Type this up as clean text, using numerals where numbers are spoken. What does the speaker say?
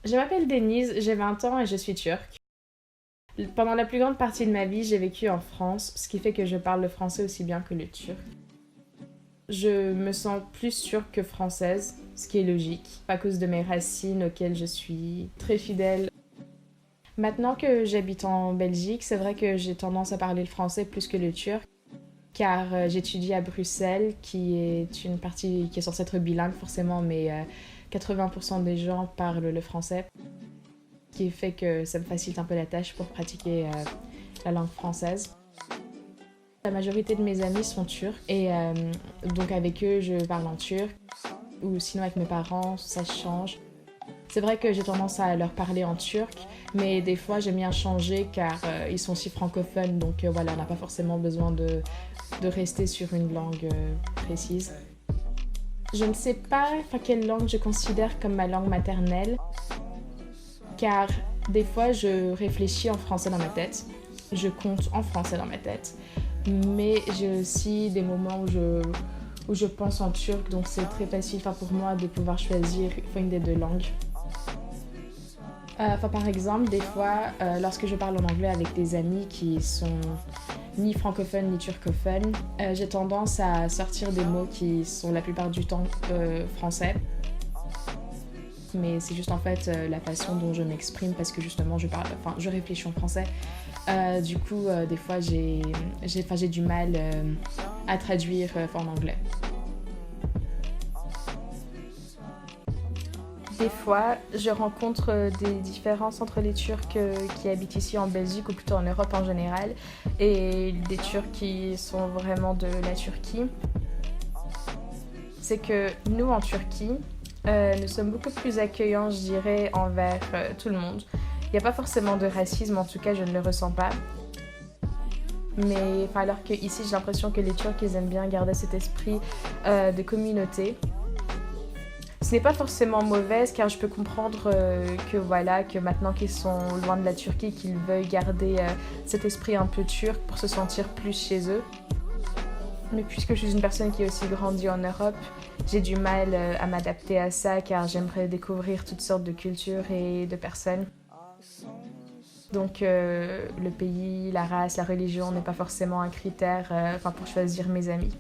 Je m'appelle Denise, j'ai 20 ans et je suis turque. Pendant la plus grande partie de ma vie, j'ai vécu en France, ce qui fait que je parle le français aussi bien que le turc. Je me sens plus turque que française, ce qui est logique, à cause de mes racines auxquelles je suis très fidèle. Maintenant que j'habite en Belgique, c'est vrai que j'ai tendance à parler le français plus que le turc, car j'étudie à Bruxelles, qui est une partie qui est censée être bilingue forcément, mais 80% des gens parlent le français, ce qui fait que ça me facilite un peu la tâche pour pratiquer la langue française. La majorité de mes amis sont turcs et donc avec eux je parle en turc ou sinon avec mes parents ça change. C'est vrai que j'ai tendance à leur parler en turc, mais des fois j'aime bien changer car ils sont aussi francophones, donc voilà, on n'a pas forcément besoin de rester sur une langue précise. Je ne sais pas quelle langue je considère comme ma langue maternelle, car des fois je réfléchis en français dans ma tête, je compte en français dans ma tête, mais j'ai aussi des moments où je pense en turc, donc c'est très facile pour moi de pouvoir choisir une des deux langues. Par exemple, des fois, lorsque je parle en anglais avec des amis qui sont ni francophones ni turcophones, j'ai tendance à sortir des mots qui sont la plupart du temps français. Mais c'est juste en fait la façon dont je m'exprime parce que justement je réfléchis en français. Du coup, des fois j'ai du mal à traduire en anglais. Des fois, je rencontre des différences entre les Turcs qui habitent ici en Belgique ou plutôt en Europe en général et des Turcs qui sont vraiment de la Turquie. C'est que nous en Turquie, nous sommes beaucoup plus accueillants, je dirais, envers tout le monde. Il n'y a pas forcément de racisme, en tout cas je ne le ressens pas. Mais alors qu'ici j'ai l'impression que les Turcs ils aiment bien garder cet esprit de communauté. Ce n'est pas forcément mauvaise car je peux comprendre que maintenant qu'ils sont loin de la Turquie, qu'ils veuillent garder cet esprit un peu turc pour se sentir plus chez eux. Mais puisque je suis une personne qui a aussi grandi en Europe, j'ai du mal à m'adapter à ça car j'aimerais découvrir toutes sortes de cultures et de personnes. Donc le pays, la race, la religion n'est pas forcément un critère pour choisir mes amis.